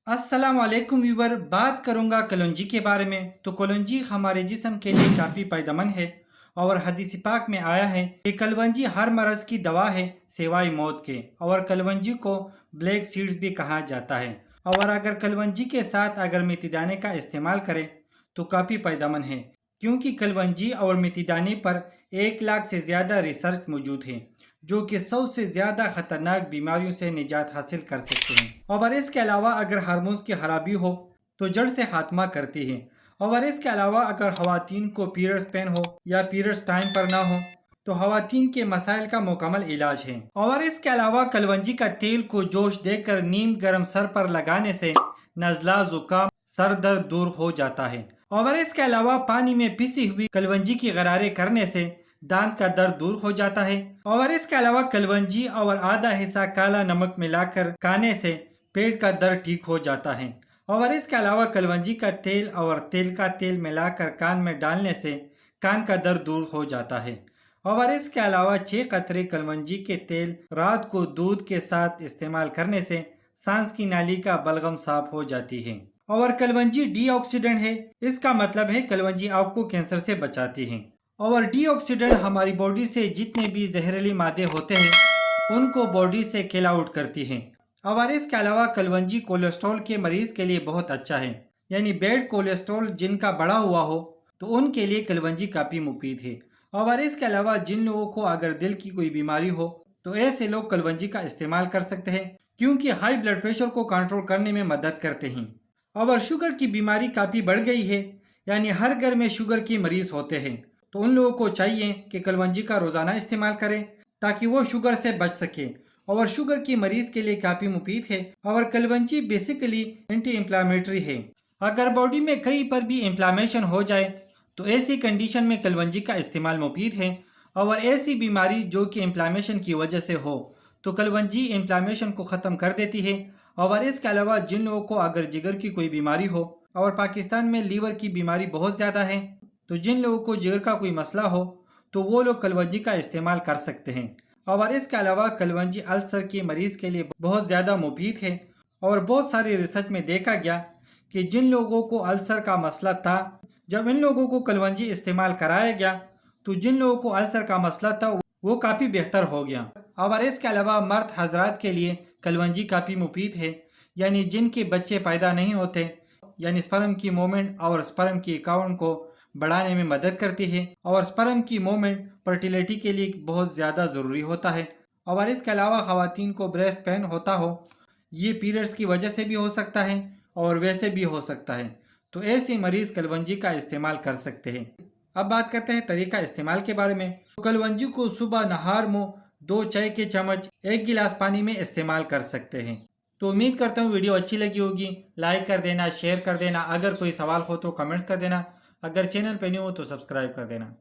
अस्सलाम वालेकुम व्यूवर, बात करूंगा कलौंजी के बारे में। तो कलौंजी हमारे जिस्म के लिए काफ़ी फ़ायदेमंद है और हदीस पाक में आया है कि कलवंजी हर मरज़ की दवा है सिवाय मौत के। और कलवंजी को ब्लैक सीड्स भी कहा जाता है। और अगर कलवंजी के साथ अगर मेथी दाने का इस्तेमाल करें तो काफ़ी फ़ायदेमंद है, क्योंकि कलवंजी और मेथी दाने पर 1 लाख से ज़्यादा रिसर्च मौजूद है जो कि 100 से ज़्यादा ख़तरनाक बीमारियों से निजात हासिल कर सकते हैं। और इसके अलावा अगर हार्मोन्स की खराबी हो तो जड़ से खात्मा करती है। और इसके अलावा अगर ख़वातीन को पीरियड्स पेन हो या पीरियड्स टाइम पर ना हो तो ख़वातीन के मसाइल का मुकम्मल इलाज है। और इसके अलावा कलवंजी का तेल को जोश देकर नीम गर्म सर पर लगाने से नज़ला, ज़ुकाम, सर दर्द दूर हो जाता है। और इसके अलावा पानी में पिसी हुई कलवंजी की गरारे करने से दांत का दर्द दूर हो जाता है। और इसके अलावा कलवंजी और आधा हिस्सा काला नमक मिलाकर खाने से पेट का दर्द ठीक हो जाता है। और इसके अलावा कलवंजी का तेल और तेल का तेल मिलाकर कान में डालने से कान का दर्द दूर हो जाता है। और इसके अलावा 6 कतरे कलवंजी के तेल रात को दूध के साथ इस्तेमाल करने से सांस की नाली का बलगम साफ हो जाती है। और कलवंजी डीऑक्सीडेंट है, इसका मतलब है कलवंजी आपको कैंसर से बचाती है। और डीऑक्सीडेंट हमारी बॉडी से जितने भी जहरीले मादे होते हैं उनको बॉडी से किल आउट करती है। और इसके अलावा कलवंजी कोलेस्ट्रॉल के मरीज के लिए बहुत अच्छा है, यानी बैड कोलेस्ट्रॉल जिनका बढ़ा हुआ हो तो उनके लिए कलवंजी काफ़ी मुफीद है। और इसके अलावा जिन लोगों को अगर दिल की कोई बीमारी हो तो ऐसे लोग कलवंजी का इस्तेमाल कर सकते हैं, क्योंकि हाई ब्लड प्रेशर को कंट्रोल करने में मदद करते हैं। और शुगर की बीमारी काफ़ी बढ़ गई है, यानी हर घर में शुगर की मरीज होते हैं, तो उन लोगों को चाहिए कि कलवंजी का रोज़ाना इस्तेमाल करें ताकि वो शुगर से बच सके। और शुगर की मरीज के लिए काफ़ी मुफीद है। और कलवंजी बेसिकली एंटी इंफ्लामेटरी है। अगर बॉडी में कहीं पर भी इंफ्लामेशन हो जाए तो ऐसी कंडीशन में कलवंजी का इस्तेमाल मुफीद है। और ऐसी बीमारी जो कि इंफ्लामेशन की वजह से हो तो कलवंजी इंफ्लामेशन को ख़त्म कर देती है। और इसके अलावा जिन लोगों को अगर जिगर की कोई बीमारी हो, और पाकिस्तान में लीवर की बीमारी बहुत ज़्यादा है, तो जिन लोगों को जिगर का कोई मसला हो तो वो लोग कलवंजी का इस्तेमाल कर सकते हैं। और इसके अलावा कलवंजी अल्सर के मरीज़ के लिए बहुत ज़्यादा मुफीद है। और बहुत सारी रिसर्च में देखा गया कि जिन लोगों को अल्सर का मसला था, जब इन लोगों को कलवंजी इस्तेमाल कराया गया तो जिन लोगों को अल्सर का मसला था वो काफ़ी बेहतर हो गया। और इसके अलावा मर्द हजरात के लिए कलवंजी काफ़ी मुफीद है, यानी जिनके बच्चे पैदा नहीं होते, यानी स्पर्म की मूवमेंट और स्पर्म की काउंट को बढ़ाने में मदद करती है। और स्पर्म की मूवमेंट फर्टिलिटी के लिए बहुत ज़्यादा ज़रूरी होता है। और इसके अलावा ख़वातीन को ब्रेस्ट पेन होता हो, ये पीरियड्स की वजह से भी हो सकता है और वैसे भी हो सकता है, तो ऐसे मरीज़ कलवंजी का इस्तेमाल कर सकते हैं। अब बात करते हैं तरीका इस्तेमाल के बारे में। तो कलवंजी को सुबह नहार मुँह 2 चाय के चम्मच 1 गिलास पानी में इस्तेमाल कर सकते हैं। तो उम्मीद करता हूँ वीडियो अच्छी लगी होगी। लाइक कर देना, शेयर कर देना, अगर कोई सवाल हो तो कमेंट्स कर देना, अगर चैनल पे न्यू हो तो सब्सक्राइब कर देना।